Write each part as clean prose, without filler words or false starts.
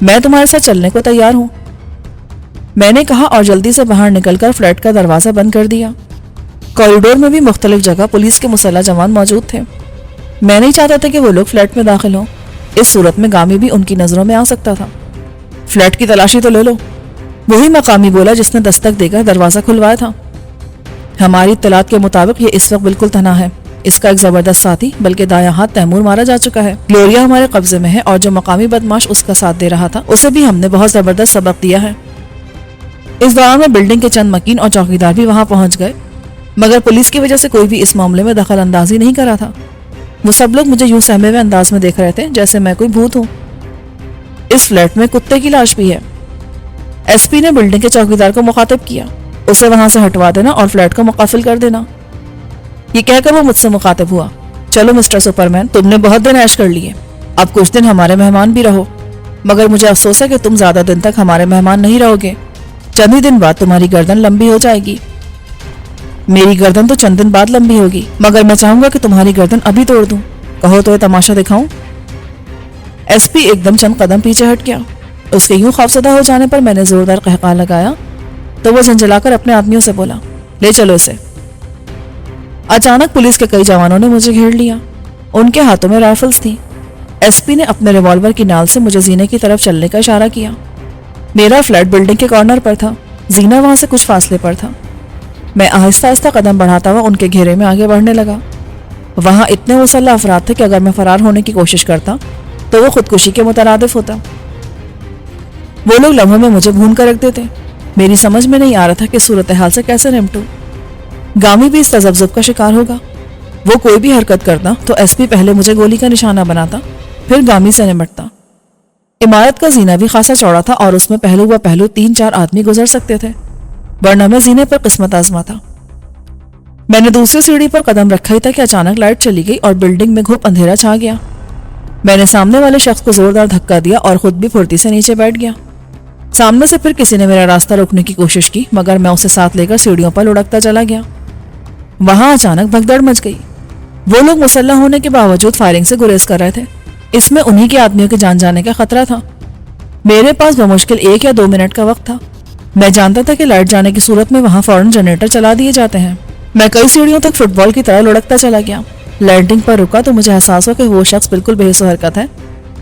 میں تمہارے ساتھ چلنے کو تیار ہوں، میں نے کہا اور جلدی سے باہر نکل کر فلیٹ کا دروازہ بند کر دیا۔ کوریڈور میں بھی مختلف جگہ پولیس کے مسلح جوان موجود تھے۔ میں نہیں چاہتا تھا کہ وہ لوگ فلیٹ میں داخل ہوں، اس صورت میں گامی بھی ان کی نظروں میں آ سکتا تھا۔ فلیٹ کی تلاشی تو لے لو، وہی مقامی بولا جس نے دستک دے کر دروازہ کھلوایا تھا۔ ہماری اطلاعات کے مطابق یہ اس وقت بالکل تنہا ہے، اس کا ایک زبردست ساتھی بلکہ دایاں ہاتھ تیمور مارا جا چکا ہے۔ گلوریا ہمارے قبضے میں ہے اور جو مقامی بدماش اس کا ساتھ دے رہا تھا اسے بھی ہم نے بہت زبردست سبق دیا ہے۔ اس دوران میں بلڈنگ کے چند مکین اور چوکیدار بھی وہاں پہنچ گئے، مگر پولیس کی وجہ سے کوئی بھی اس معاملے میں دخل اندازی نہیں کرا تھا۔ وہ سب لوگ مجھے یوں سہمے ہوئے انداز میں دیکھ رہے تھے جیسے میں کوئی بھوت ہوں۔ اس فلیٹ میں کتے کی لاش بھی ہے۔ ایس پی نے بلڈنگ کے چوکیدار کو مخاطب کیا، اسے وہاں سے ہٹوا دینا اور فلیٹ کو مقفل کر دینا۔ یہ کہہ کر وہ مجھ سے مخاطب ہوا، چلو مسٹر سپرمین، تم نے بہت دن عیش کر لیے، اب کچھ دن ہمارے مہمان بھی رہو، مگر مجھے افسوس ہے کہ تم زیادہ دن تک ہمارے مہمان نہیں رہو گے، چند ہی دن بعد تمہاری گردن لمبی ہو جائے گی۔ میری گردن تو چند دن بعد لمبی ہوگی، مگر میں چاہوں گا کہ تمہاری گردن ابھی توڑ دوں، کہو تو یہ تماشا دکھاؤں۔ ایس پی ایک دم چند قدم پیچھے ہٹ گیا۔ اس کے یوں خوفزدہ ہو جانے پر میں نے زوردار قہقہا لگایا تو وہ جھنجھلا کر اپنے آدمیوں سے بولا، لے چلو اسے۔ اچانک پولیس کے کئی جوانوں نے مجھے گھیر لیا، ان کے ہاتھوں میں رائفلز تھی۔ ایس پی نے اپنے ریوالور کی نال سے مجھے زینے کی طرف چلنے کا اشارہ کیا۔ میرا فلیٹ بلڈنگ کے کارنر پر تھا، زینہ وہاں سے کچھ فاصلے پر تھا۔ میں آہستہ آہستہ قدم بڑھاتا ہوا ان کے گھیرے میں آگے بڑھنے لگا۔ وہاں اتنے مسلح افراد تھے کہ اگر میں فرار ہونے کی کوشش کرتا تو وہ خودکشی کے مترادف ہوتا۔ وہ لوگ لمحوں میں مجھے بھون کر رکھ دیتے۔ میری سمجھ میں نہیں آ رہا تھا کہ صورتحال سے کیسے نمٹوں۔ گامی بھی اس تذبذب کا شکار ہوگا، وہ کوئی بھی حرکت کرتا تو ایس پی پہلے مجھے گولی کا نشانہ بناتا، پھر گامی سے نمٹتا۔ عمارت کا زینہ بھی خاصا چوڑا تھا اور اس میں پہلو و پہلو 3-4 آدمی گزر سکتے تھے، ورنہ میں زینے پر قسمت آزما تھا۔ میں نے دوسری سیڑھی پر قدم رکھا ہی تھا کہ اچانک لائٹ چلی گئی اور بلڈنگ میں گھپ اندھیرا چھا گیا۔ میں نے سامنے والے شخص کو زوردار دھکا دیا اور خود بھی پھرتی سے نیچے بیٹھ گیا۔ سامنے سے پھر کسی نے میرا راستہ روکنے کی کوشش کی، مگر میں اسے ساتھ لے کر سیڑھیوں پر لڑکتا چلا گیا۔ وہاں اچانک بھگدڑ مچ گئی۔ وہ لوگ مسلح ہونے کے باوجود فائرنگ سے گریز کر رہے تھے، اس میں انہی کے آدمیوں کے جان جانے کا خطرہ تھا۔ میرے پاس بمشکل 1 یا 2 منٹ کا وقت تھا۔ میں جانتا تھا کہ لائٹ جانے کی صورت میں وہاں فوراً جنریٹر چلا دیے جاتے ہیں۔ میں کئی سیڑھیوں تک فٹ بال کی طرح لڑکتا چلا گیا۔ لینڈنگ پر رکا تو مجھے احساس ہوا کہ وہ شخص بالکل بے حس و حرکت ہے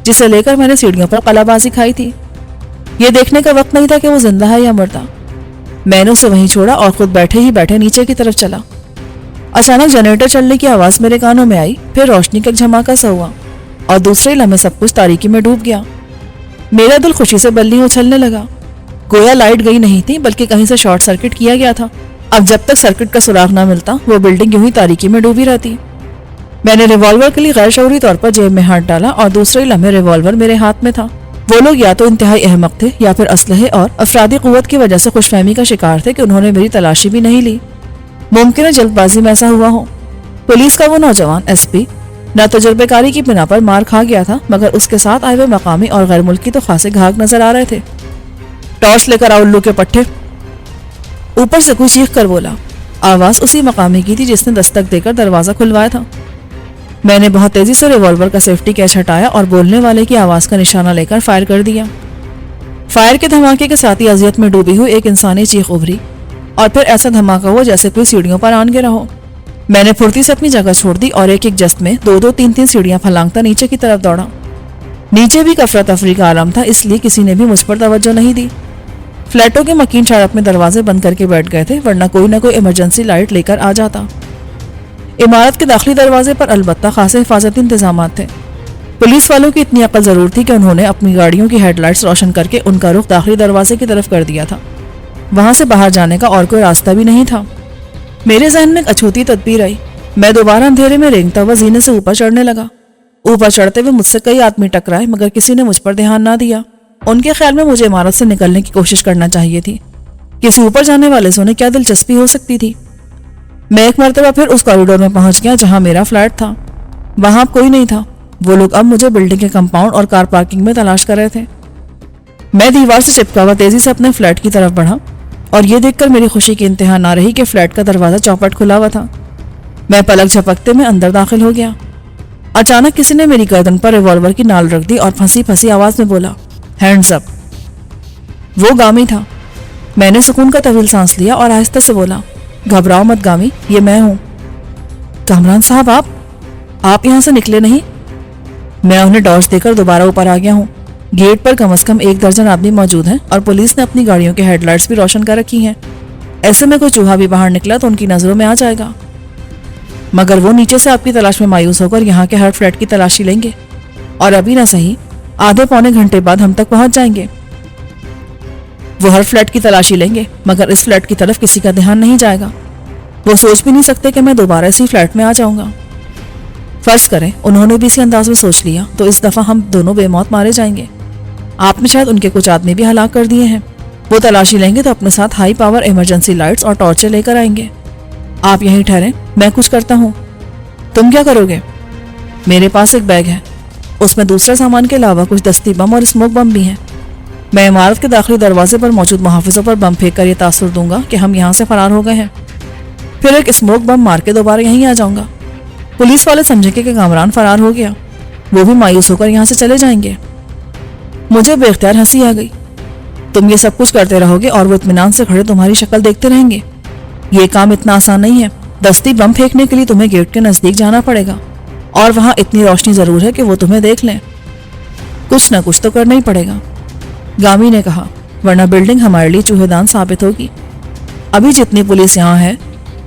جسے لے کر میں نے سیڑھیوں پر قلعہ بازی کھائی تھی۔ یہ دیکھنے کا وقت نہیں تھا کہ وہ زندہ ہے یا مردہ۔ میں نے اسے وہیں چھوڑا اور خود بیٹھے ہی بیٹھے نیچے کی طرف چلا۔ اچانک جنریٹر چلنے کی آواز میرے کانوں میں آئی، پھر روشنی کا ایک جھماکا سا ہوا اور دوسرے لمحے سب کچھ تاریکی میں ڈوب گیا۔ میرا دل خوشی سے بلّی اچھلنے لگا، گویا لائٹ گئی نہیں تھی بلکہ کہیں سے شارٹ سرکٹ کیا گیا تھا۔ اب جب تک سرکٹ کا سراغ نہ ملتا وہ بلڈنگ یوں ہی تاریکی میں ڈوبی رہتی۔ میں نے ریوالور کے لیے غیر شعوری طور پر جیب میں ہاتھ ڈالا اور دوسرے لمحے ریوالور میرے ہاتھ میں تھا۔ وہ لوگ یا تو انتہائی احمق تھے یا پھر اسلحے اور افرادی قوت کی وجہ سے خوش فہمی کا شکار تھے کہ انہوں نے میری تلاشی بھی نہیں لی۔ ممکن ہے جلد بازی میں ایسا ہوا ہو۔ پولیس کا وہ نوجوان ایس پی نہ تجربے کاری کی بنا پر مار کھا گیا تھا، مگر اس کے ساتھ آئے ہوئے مقامی اور غیر ملکی تو خاصے گھاگ نظر آ رہے تھے۔ ٹارچ لے کر آؤ الو کے پٹھے، اوپر سے کوئی چیخ کر بولا۔ آواز اسی مقامی کی تھی جس نے دستک دے کر دروازہ کھلوایا تھا۔ میں نے بہت تیزی سے ریوالور کا سیفٹی کیچ ہٹایا اور بولنے والے کی آواز کا نشانہ لے کر فائر کر دیا۔ فائر کے دھماکے کے ساتھ ہی اذیت میں ڈوبی ہوئی ایک انسانی چیخ ابھری اور پھر ایسا دھماکہ ہوا جیسے کوئی سیڑھیوں پر آن گرا ہو۔ میں نے پھرتی سے اپنی جگہ چھوڑ دی اور ایک ایک جست میں 2-2 3-3 سیڑھیاں پھلانگتا نیچے کی طرف دوڑا۔ نیچے بھی کفرہ تفری کا عالم تھا، اس لیے کسی نے بھی مجھ پر توجہ نہیں دی۔ فلیٹوں کے مکین شاید اپنے دروازے بند کر کے بیٹھ گئے تھے، ورنہ کوئی نہ کوئی ایمرجنسی لائٹ لے کر آ جاتا۔ عمارت کے داخلی دروازے پر البتہ خاصے حفاظتی انتظامات تھے۔ پولیس والوں کی اتنی عقل ضرور تھی کہ انہوں نے اپنی گاڑیوں کی ہیڈ لائٹس روشن کر کے ان کا رخ داخلی دروازے کی طرف کر دیا تھا۔ وہاں سے باہر جانے کا اور کوئی راستہ بھی نہیں تھا۔ میرے ذہن میں ایک اچھوتی تدبیر آئی۔ میں دوبارہ اندھیرے میں رینگتا ہوا زینے سے اوپر چڑھنے لگا۔ اوپر چڑھتے ہوئے مجھ سے کئی آدمی ٹکرائے، مگر کسی نے مجھ پر دھیان نہ دیا۔ ان کے خیال میں مجھے عمارت سے نکلنے کی کوشش کرنا چاہیے تھی۔ کسی اوپر جانے والے سے انہیں کیا دلچسپی ہو سکتی تھی؟ میں ایک مرتبہ پھر اس کوریڈور میں پہنچ گیا جہاں میرا فلیٹ تھا۔ وہاں اب کوئی نہیں تھا۔ وہ لوگ اب مجھے بلڈنگ کے کمپاؤنڈ اور کار پارکنگ میں تلاش کر رہے تھے۔ میں دیوار سے چپکا ہوا تیزی سے اپنے فلیٹ کی طرف بڑھا اور یہ دیکھ کر میری خوشی کی انتہا نہ رہی کہ فلیٹ کا دروازہ چوپٹ کھلا ہوا تھا۔ میں پلک جھپکتے میں اندر داخل ہو گیا۔ اچانک کسی نے میری گردن پر ریوالور کی نال رکھ دی اور پھنسی پھنسی آواز میں بولا، ہینڈز اپ۔ وہ گامی تھا۔ میں نے سکون کا طویل سانس لیا اور آہستہ سے بولا، گھبراؤ مت گامی، یہ میں ہوں۔ کامران صاحب آپ یہاں سے نکلے نہیں؟ میں انہیں ٹارچ دے کر دوبارہ اوپر آ گیا ہوں۔ گیٹ پر کم از کم 1 درجن آدمی موجود ہیں اور پولیس نے اپنی گاڑیوں کے ہیڈ لائٹس بھی روشن کر رکھی ہیں۔ ایسے میں کوئی چوہا بھی باہر نکلا تو ان کی نظروں میں آ جائے گا، مگر وہ نیچے سے آپ کی تلاش میں مایوس ہو کر یہاں کے ہر فلیٹ کی تلاشی لیں گے، اور ابھی نہ صحیح آدھے پونے گھنٹے بعد ہم تک پہنچ جائیں گے۔ وہ ہر فلیٹ کی تلاشی لیں گے مگر اس فلیٹ کی طرف کسی کا دھیان نہیں جائے گا۔ وہ سوچ بھی نہیں سکتے کہ میں دوبارہ اسی فلیٹ میں آ جاؤں گا۔ فرض کریں انہوں نے بھی اسی انداز میں سوچ لیا تو اس دفعہ ہم دونوں بے موت مارے جائیں گے۔ آپ نے شاید ان کے کچھ آدمی بھی ہلاک کر دیے ہیں۔ وہ تلاشی لیں گے تو اپنے ساتھ ہائی پاور ایمرجنسی لائٹس اور ٹارچیں لے کر آئیں گے۔ آپ یہیں ٹھہریں، میں کچھ کرتا ہوں۔ تم کیا کرو گے؟ میرے پاس ایک بیگ ہے، اس میں دوسرے سامان کے علاوہ کچھ دستی بم اور اسموک بم بھی ہیں۔ میں عمارت کے داخلی دروازے پر موجود محافظوں پر بم پھینک کر یہ تاثر دوں گا کہ ہم یہاں سے فرار ہو گئے ہیں، پھر ایک اسموک بم مار کے دوبارہ یہیں آ جاؤں گا۔ پولیس والے سمجھیں گے کہ کامران فرار ہو گیا، وہ بھی مایوس ہو کر یہاں سے چلے جائیں گے۔ مجھے بے اختیار ہنسی آ گئی۔ تم یہ سب کچھ کرتے رہو گے اور وہ اطمینان سے کھڑے تمہاری شکل دیکھتے رہیں گے؟ یہ کام اتنا آسان نہیں ہے۔ دستی بم پھینکنے کے لیے تمہیں گیٹ کے نزدیک جانا پڑے گا، اور وہاں اتنی روشنی ضرور ہے کہ وہ تمہیں دیکھ لیں۔ کچھ نہ کچھ تو کرنا ہی پڑے گا، گامی نے کہا، ورنہ بلڈنگ ہمارے لیے چوہے دان ثابت ہوگی۔ ابھی جتنی پولیس یہاں ہے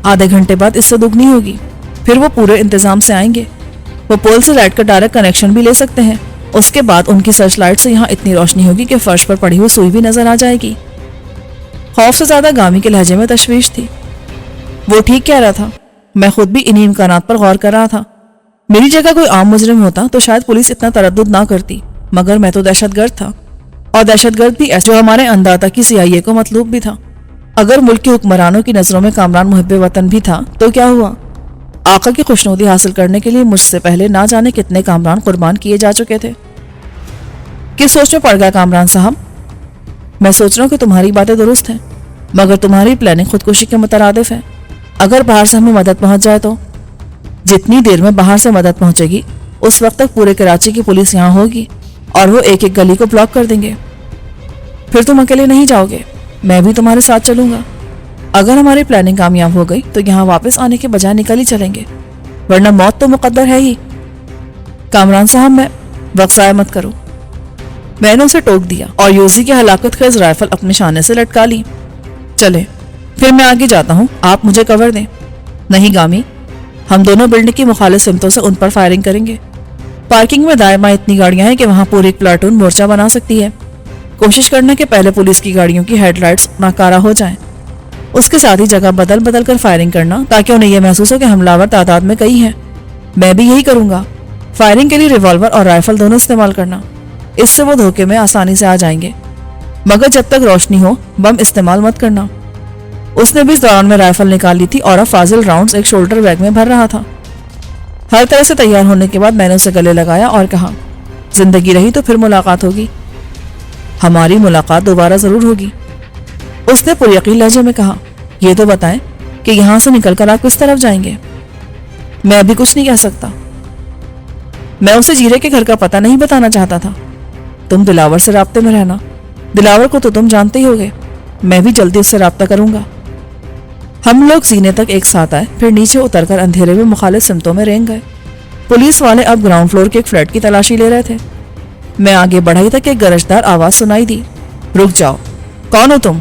آدھے گھنٹے بعد اس سے دگنی ہوگی، پھر وہ پورے انتظام سے آئیں گے۔ وہ پول سے لائٹ کا ڈائریکٹ کنیکشن بھی لے سکتے ہیں۔ اس کے بعد ان کی سرچ لائٹ سے یہاں اتنی روشنی ہوگی کہ فرش پر پڑی ہوئی سوئی بھی نظر آ جائے گی۔ خوف سے زیادہ گامی کے لہجے میں تشویش تھی۔ وہ ٹھیک کہہ رہا تھا، میں خود بھی انہی امکانات پر غور کر رہا تھا۔ میری جگہ کوئی عام مجرم ہوتا تو شاید پولیس اتنا تردد نہ کرتی، مگر میں تو دہشت گرد تھا، اور دہشت گرد بھی ایسا جو ہمارے انداتا کی CIA کو مطلوب بھی تھا۔ اگر ملک کے حکمرانوں کی نظروں میں کامران محب وطن بھی تھا تو کیا ہوا؟ آقا کی خوشنودی حاصل کرنے کے لیے مجھ سے پہلے نہ جانے کتنے کامران قربان کیے جا چکے تھے۔ کس سوچ میں پڑ گیا کامران صاحب؟ میں سوچ رہا ہوں کہ تمہاری باتیں درست ہیں، مگر تمہاری پلاننگ خودکشی کے مترادف ہے۔ اگر باہر سے ہمیں مدد پہنچ جائے تو؟ جتنی دیر میں باہر سے مدد پہنچے گی اس وقت تک پورے کراچی کی پولیس یہاں ہوگی اور وہ ایک ایک گلی کو بلاک کر دیں گے۔ پھر تم اکیلے نہیں جاؤ گے، میں بھی تمہارے ساتھ چلوں گا۔ اگر ہماری پلاننگ کامیاب ہو گئی تو یہاں واپس آنے کے بجائے نکل ہی چلیں گے، ورنہ موت تو مقدر ہے ہی۔ کامران صاحب میں وقت ضائع مت کرو، میں نے اسے ٹوک دیا اور یوزی کی ہلاکت خیز رائفل اپنے شانے سے لٹکا لی۔ چلے پھر میں آگے جاتا ہوں، آپ مجھے کور دیں۔ نہیں گامی، ہم دونوں بلڈنگ کی مخالف سمتوں سے ان پر فائرنگ کریں گے۔ پارکنگ میں دائیں بائیں اتنی گاڑیاں ہیں کہ وہاں پوری ایک پلاٹون مورچہ بنا سکتی ہے۔ کوشش کرنا کہ پہلے پولیس کی گاڑیوں کی ہیڈ لائٹس ناکارہ ہو جائیں، اس کے ساتھ ہی جگہ بدل بدل کر فائرنگ کرنا تاکہ انہیں یہ محسوس ہو کہ حملہ آور تعداد میں کئی ہیں۔ میں بھی یہی کروں گا۔ فائرنگ کے لیے ریوالور اور رائفل دونوں استعمال کرنا، اس سے وہ دھوکے میں آسانی سے آ جائیں گے، مگر جب تک روشنی ہو بم استعمال مت کرنا۔ اس نے بھی اس دوران میں رائفل نکال لی تھی اور اب فاضل راؤنڈز ایک شولڈر بیگ میں بھر رہا تھا۔ ہر طرح سے تیار ہونے کے بعد میں نے اسے گلے لگایا اور کہا، زندگی رہی تو پھر ملاقات ہوگی، ہماری ملاقات دوبارہ ضرور ہوگی۔ اس نے پر یقین لہجے میں کہا، یہ تو بتائیں کہ یہاں سے نکل کر آپ کس طرف جائیں گے؟ میں ابھی کچھ نہیں کہہ سکتا۔ میں اسے جیرے کے گھر کا پتہ نہیں بتانا چاہتا تھا۔ تم دلاور سے رابطے میں رہنا، دلاور کو تو تم جانتے ہی ہوگے، میں بھی جلدی اس سے رابطہ کروں گا۔ ہم لوگ سینے تک ایک ساتھ آئے، پھر نیچے اتر کر اندھیرے میں مخالف سمتوں میں رینگ گئے۔ پولیس والے اب گراؤنڈ فلور کے ایک فلیٹ کی تلاشی لے رہے تھے۔ میں آگے بڑھائی تک ایک گرجدار آواز سنائی دی، رک جاؤ، کون ہو تم؟